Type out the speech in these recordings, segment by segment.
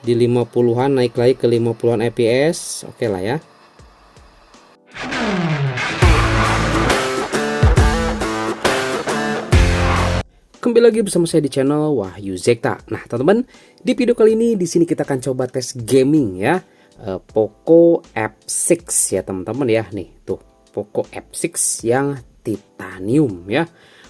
di 50-an naik lagi ke 50-an fps. Oke lah ya. Kembali lagi bersama saya di channel Wahyu Zekta. Nah, teman-teman, di video kali ini di sini kita akan coba tes gaming ya. Poco F6 ya, teman-teman ya. Nih, tuh, Poco F6 yang titanium ya.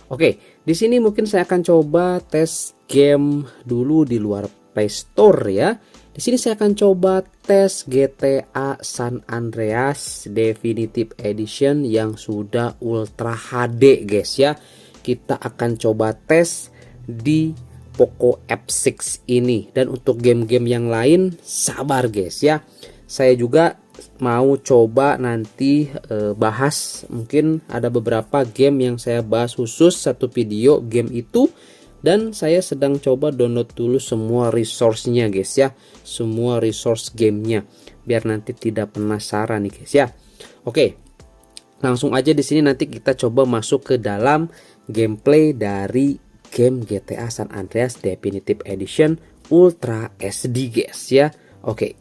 Oke, di sini mungkin saya akan coba tes game dulu di luar Play Store ya. Di sini saya akan coba tes GTA San Andreas Definitive Edition yang sudah Ultra HD, guys ya. Kita akan coba tes di Poco F6 ini. Dan untuk game-game yang lain, sabar guys ya. Saya juga mau coba nanti bahas, mungkin ada beberapa game yang saya bahas khusus satu video game itu. Dan saya sedang coba download dulu semua resource-nya guys ya. Semua resource gamenya, biar nanti tidak penasaran nih guys ya. Oke, langsung aja di sini nanti kita coba masuk ke dalam gameplay dari game GTA San Andreas Definitive Edition Ultra SD guys ya. Oke.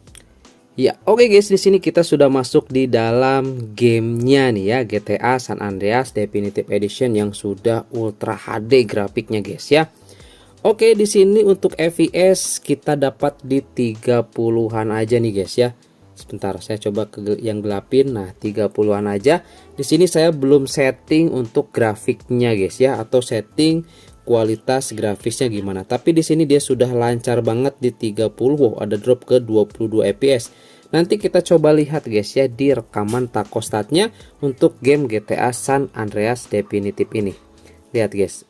Ya, oke guys, di sini kita sudah masuk di dalam gamenya nih ya, GTA San Andreas Definitive Edition yang sudah Ultra HD grafiknya guys ya. Oke, di sini untuk FPS kita dapat di 30-an aja nih guys ya. Sebentar, saya coba ke yang gelapin. Nah, 30-an aja. Di sini saya belum setting untuk grafiknya guys ya, atau setting kualitas grafisnya gimana. Tapi di sini dia sudah lancar banget di 30. Wow, ada drop ke 22 fps. Nanti kita coba lihat guys ya di rekaman takostatnya untuk game GTA San Andreas Definitive ini. Lihat guys.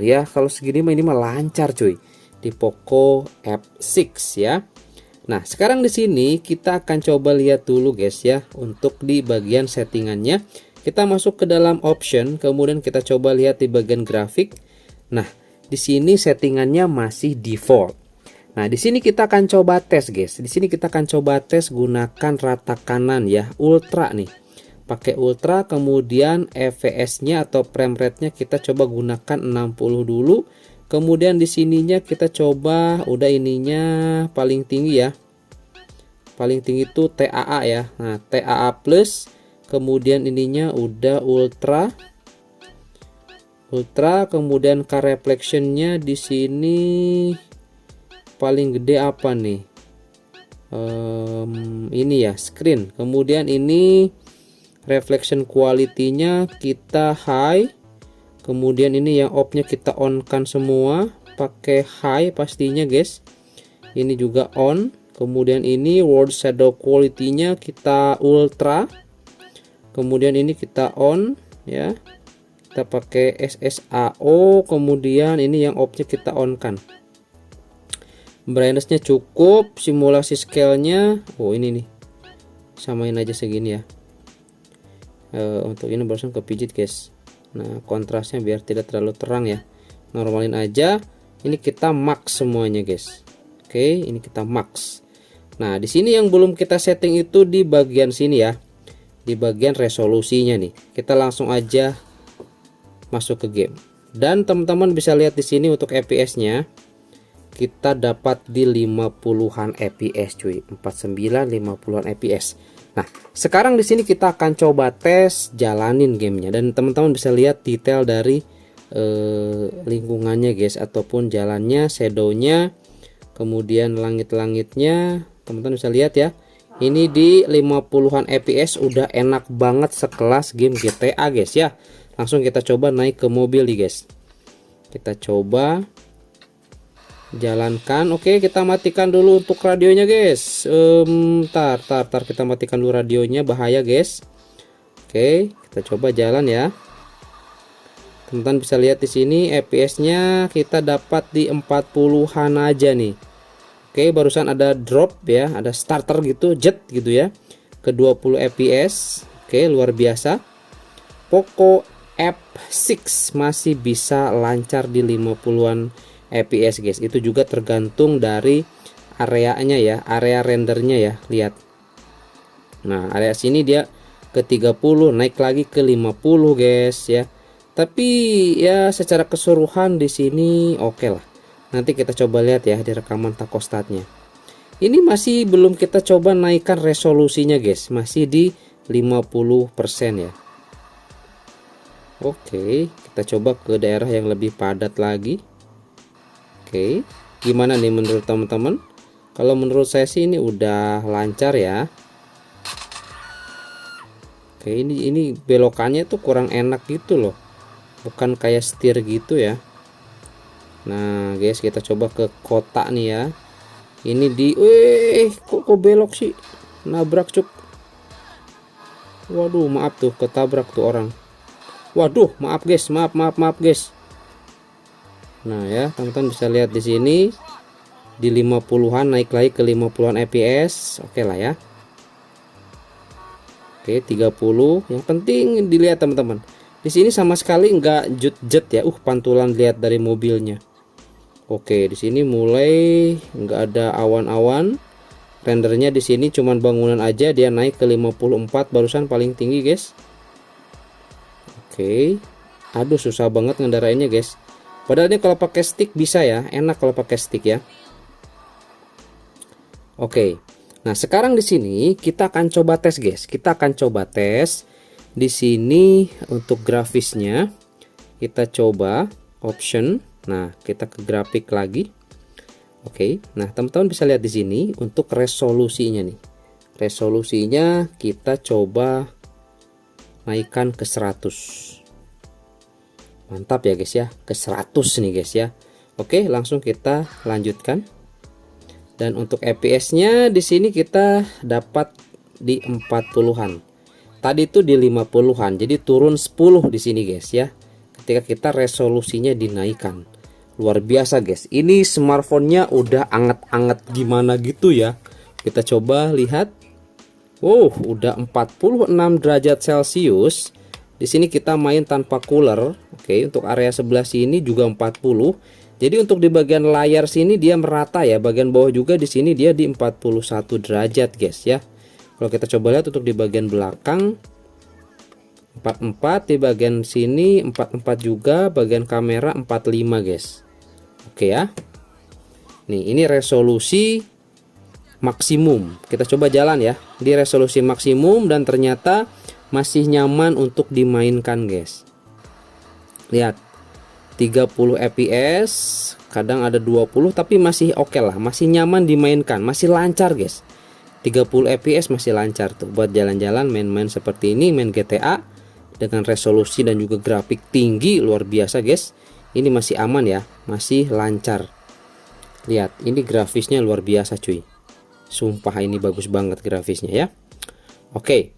Ya, kalau segini mah ini mah lancar cuy di Poco F6 ya. Nah, sekarang di sini kita akan coba lihat dulu guys ya untuk di bagian settingannya. Kita masuk ke dalam option, kemudian kita coba lihat di bagian grafik. Nah, di sini settingannya masih default. Nah, di sini kita akan coba tes guys. Di sini kita akan coba tes gunakan rata kanan ya, ultra nih. Pakai ultra, kemudian fps-nya atau frame rate-nya kita coba gunakan 60 dulu. Kemudian di sininya kita coba udah ininya paling tinggi ya. Paling tinggi itu TAA ya. Nah, TAA plus. Kemudian ininya udah ultra. Ultra, kemudian car reflection-nya di sini paling gede apa nih? Ini ya, screen. Kemudian ini reflection quality-nya kita high. Kemudian ini yang off-nya kita on-kan semua, pakai high pastinya guys. Ini juga on. Kemudian ini world shadow quality-nya kita ultra. Kemudian ini kita on ya. Kita pakai SSAO. Kemudian ini yang off-nya kita on-kan. Brightness-nya cukup, simulasi scale-nya. Oh, ini nih. Samain aja segini ya. Untuk ini barusan kepijit guys. Nah, kontrasnya biar tidak terlalu terang ya, normalin aja. Ini kita max semuanya guys. Oke, ini kita max. Nah, di sini yang belum kita setting itu di bagian sini ya, di bagian resolusinya nih. Kita langsung aja masuk ke game. Dan teman-teman bisa lihat di sini untuk fps-nya kita dapat di 50-an fps cuy, 49 50-an fps. Nah, sekarang di sini kita akan coba tes jalanin gamenya, dan teman-teman bisa lihat detail dari lingkungannya guys, ataupun jalannya, shadownya, kemudian langit-langitnya. Teman-teman bisa lihat ya, ini di 50-an fps udah enak banget sekelas game GTA guys ya. Langsung kita coba naik ke mobil nih guys. Kita coba jalankan. Oke, kita matikan dulu untuk radionya guys. Tar kita matikan dulu radionya, bahaya guys. Oke, kita coba jalan ya. Teman-teman bisa lihat di sini fps-nya kita dapat di 40-an aja nih. Oke, barusan ada drop ya, ada starter gitu, jet gitu ya, ke 20 fps. Oke, luar biasa. Poco F6 masih bisa lancar di 50-an fps guys. Itu juga tergantung dari areanya ya, area rendernya ya, lihat. Nah, area sini dia ke 30, naik lagi ke 50 guys ya. Tapi ya secara keseluruhan di sini oke lah. Nanti kita coba lihat ya di rekaman takostatnya. Ini masih belum kita coba naikkan resolusinya guys, masih di 50% ya. Oke, kita coba ke daerah yang lebih padat lagi. Oke, gimana nih menurut teman-teman? Kalau menurut saya sih ini udah lancar ya. Oke, ini belokannya tuh kurang enak gitu loh, bukan kayak setir gitu ya. Nah guys, kita coba ke kota nih ya. Ini di kok belok sih, nabrak cuk. Waduh, maaf tuh, ketabrak tuh orang. Waduh, maaf guys, maaf guys. Nah ya, teman-teman bisa lihat di sini di 50-an naik lagi ke 50-an fps. Oke lah ya. Oke, 30. Yang penting dilihat teman-teman. Di sini sama sekali nggak jet ya. Pantulan lihat dari mobilnya. Oke, di sini mulai nggak ada awan-awan. Rendernya di sini cuman bangunan aja, dia naik ke 54 barusan paling tinggi, guys. Oke. Aduh, susah banget ngendarainnya, guys. Padahal ini kalau pakai stick bisa ya, enak kalau pakai stick ya. Oke. Nah, sekarang di sini kita akan coba tes, guys. Kita akan coba tes di sini untuk grafisnya. Kita coba option. Nah, kita ke grafik lagi. Oke. Nah, teman-teman bisa lihat di sini untuk resolusinya nih. Resolusinya kita coba naikkan ke 100. Mantap ya, guys ya. Ke 100 nih, guys ya. Oke, langsung kita lanjutkan. Dan untuk FPS-nya di sini kita dapat di 40-an. Tadi itu di 50-an. Jadi turun 10 di sini, guys ya. Ketika kita resolusinya dinaikkan. Luar biasa, guys. Ini smartphone-nya udah anget-anget gimana gitu ya. Kita coba lihat. Wow, udah 46 derajat Celcius. Di sini kita main tanpa cooler. Oke, untuk area sebelah sini juga 40. Jadi untuk di bagian layar sini dia merata ya. Bagian bawah juga di sini dia di 41 derajat, guys ya. Kalau kita coba lihat untuk di bagian belakang 44, di bagian sini 44 juga, bagian kamera 45, guys. Oke ya. Nih, ini resolusi maksimum. Kita coba jalan ya di resolusi maksimum dan ternyata masih nyaman untuk dimainkan, guys. Lihat, 30 fps, kadang ada 20, tapi masih oke lah, masih nyaman dimainkan, masih lancar, guys. 30 fps masih lancar tuh buat jalan-jalan, main-main seperti ini, main GTA dengan resolusi dan juga grafik tinggi luar biasa, guys. Ini masih aman ya, masih lancar. Lihat, ini grafisnya luar biasa, cuy. Sumpah ini bagus banget grafisnya ya. Oke.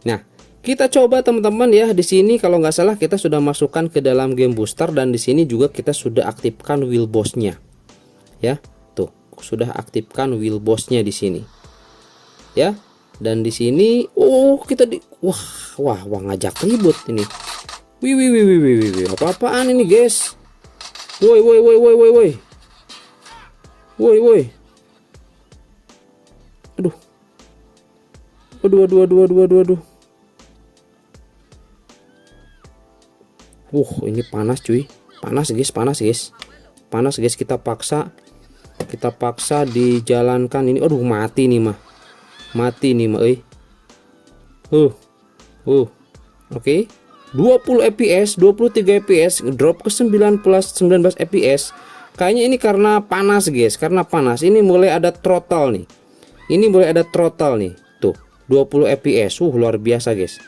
Nah, kita coba teman-teman ya. Di sini kalau nggak salah kita sudah masukkan ke dalam game booster dan di sini juga kita sudah aktifkan wheel boss-nya. Ya, tuh, sudah aktifkan wheel boss-nya di sini. Ya. Dan di sini kita wah ngajak ribut ini. Wih. Apa-apaan ini, guys? Woi. Aduh. Ini panas, cuy. Panas, guys. Kita paksa dijalankan ini. Aduh, mati nih mah. Oke. 20 fps, 23 fps, drop ke 19 fps. Kayaknya ini karena panas, guys. Karena panas. Ini mulai ada throttle nih. Tuh, 20 fps. Luar biasa, guys.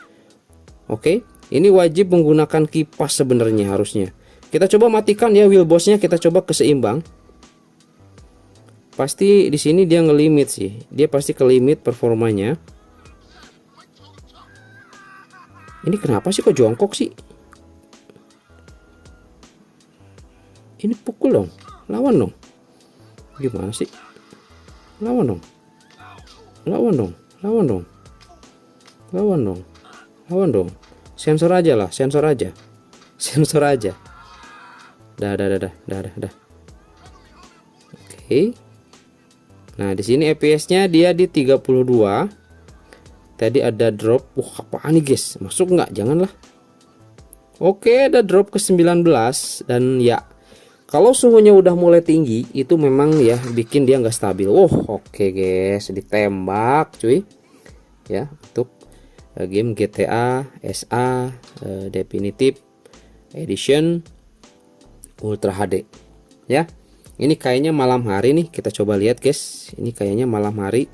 Oke. Ini wajib menggunakan kipas sebenarnya harusnya. Kita coba matikan ya wheel boss-nya, kita coba keseimbang. Pasti di sini dia ngelimit sih. Dia pasti ke limit performanya. Ini kenapa sih kok jongkok sih? Ini pukul dong. Lawan dong. Gimana sih? Lawan dong. Sensor aja. Dah. Oke. Nah, di sini FPS-nya dia di 32. Tadi ada drop. Apaan nih, guys? Masuk nggak? Janganlah. Oke, ada drop ke 19 dan ya kalau suhunya udah mulai tinggi itu memang ya bikin dia nggak stabil. Oke guys, ditembak cuy ya untuk game GTA SA Definitive Edition Ultra HD ya. Ini kayaknya malam hari nih, kita coba lihat guys. Ini kayaknya malam hari.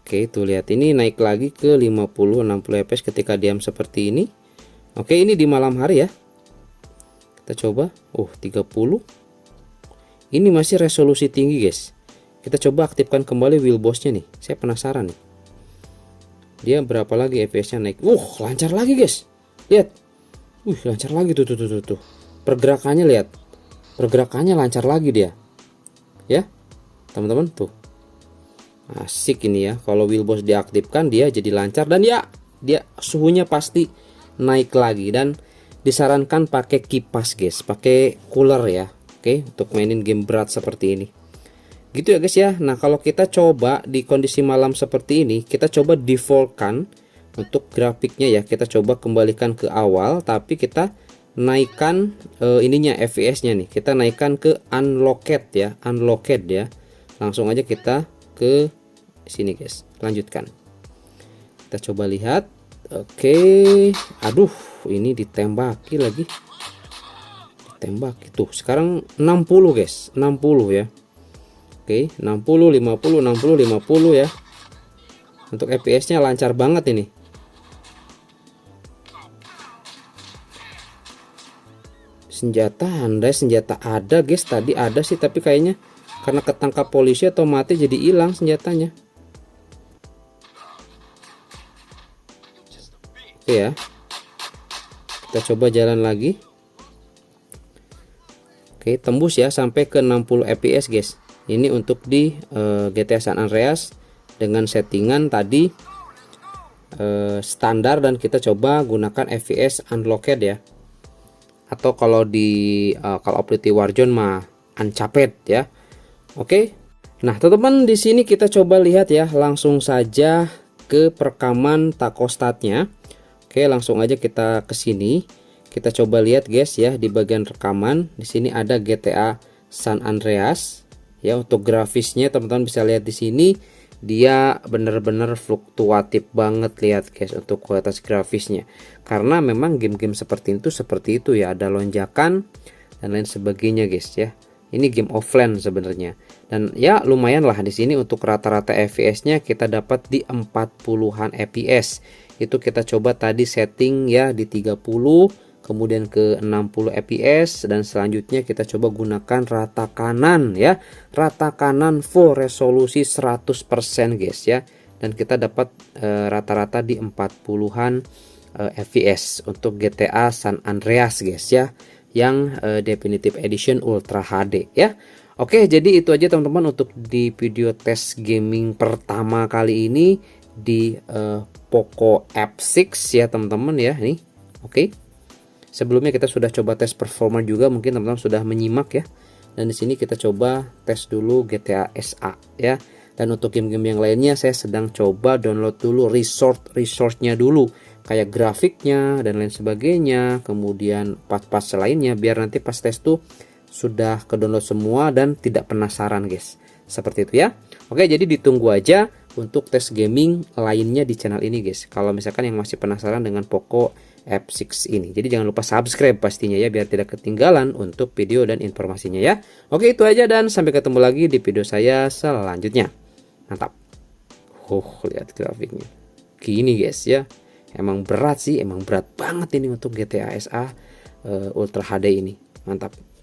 Oke, tuh lihat ini naik lagi ke 50-60 fps ketika diam seperti ini. Oke, ini di malam hari ya. Kita coba. 30. Ini masih resolusi tinggi guys. Kita coba aktifkan kembali wheel boss-nya nih. Saya penasaran nih. Dia berapa lagi fps-nya naik? Lancar lagi guys. Lihat. Lancar lagi tuh. Pergerakannya lihat. Pergerakannya lancar lagi dia. Ya. Teman-teman tuh. Asik ini ya. Kalau wheel boss diaktifkan dia jadi lancar dan ya dia suhunya pasti naik lagi, dan disarankan pakai kipas guys, pakai cooler ya. Oke, untuk mainin game berat seperti ini. Gitu ya guys ya. Nah, kalau kita coba di kondisi malam seperti ini, kita coba defaultkan untuk grafiknya ya. Kita coba kembalikan ke awal, tapi kita naikkan ininya fps-nya nih. Kita naikkan ke unlocked ya, unlocked ya. Langsung aja kita ke sini guys. Lanjutkan. Kita coba lihat. Oke. Aduh, ini ditembaki lagi. Ditembaki tuh. Sekarang 60 guys, 60 ya. Oke, 60, 50, 60, 50 ya. Untuk fps-nya lancar banget ini. Senjata handai, senjata ada guys. Tadi ada sih, tapi kayaknya karena ketangkap polisi atau mati jadi hilang senjatanya. Oke ya. Kita coba jalan lagi. Oke, tembus ya sampai ke 60 fps guys. Ini untuk di GTA San Andreas dengan settingan tadi standar, dan kita coba gunakan fps unlocked ya. Atau kalau di Call of Duty Warzone mah uncapped ya. Oke. Nah, teman-teman di sini kita coba lihat ya, langsung saja ke perekaman takostatnya. Oke, langsung aja kita ke sini. Kita coba lihat guys ya, di bagian rekaman di sini ada GTA San Andreas ya. Untuk grafisnya teman-teman bisa lihat di sini, dia bener-bener fluktuatif banget, lihat guys untuk kualitas grafisnya, karena memang game-game seperti itu ya, ada lonjakan dan lain sebagainya guys ya. Ini game offline sebenarnya, dan ya lumayan lah di sini untuk rata-rata fps-nya kita dapat di 40-an fps. Itu kita coba tadi setting ya di 30, kemudian ke 60 fps, dan selanjutnya kita coba gunakan rata kanan ya. Rata kanan full resolusi 100% guys ya. Dan kita dapat rata-rata di 40-an fps untuk GTA San Andreas guys ya, yang Definitive Edition Ultra HD ya. Oke, jadi itu aja teman-teman untuk di video tes gaming pertama kali ini di Poco F6 ya teman-teman ya nih. Oke. Sebelumnya kita sudah coba tes performa juga, mungkin teman-teman sudah menyimak ya. Dan di sini kita coba tes dulu GTA SA ya. Dan untuk game-game yang lainnya saya sedang coba download dulu resource-nya dulu, kayak grafiknya dan lain sebagainya, kemudian part-part lainnya, biar nanti pas tes tuh sudah ke-download semua dan tidak penasaran guys. Seperti itu ya. Oke, jadi ditunggu aja untuk tes gaming lainnya di channel ini guys. Kalau misalkan yang masih penasaran dengan Poco F6 ini. Jadi jangan lupa subscribe pastinya ya, biar tidak ketinggalan untuk video dan informasinya ya. Oke, itu aja dan sampai ketemu lagi di video saya selanjutnya. Mantap. Lihat grafiknya. Gini guys ya. Emang berat sih, emang berat banget ini untuk GTA SA Ultra HD ini. Mantap.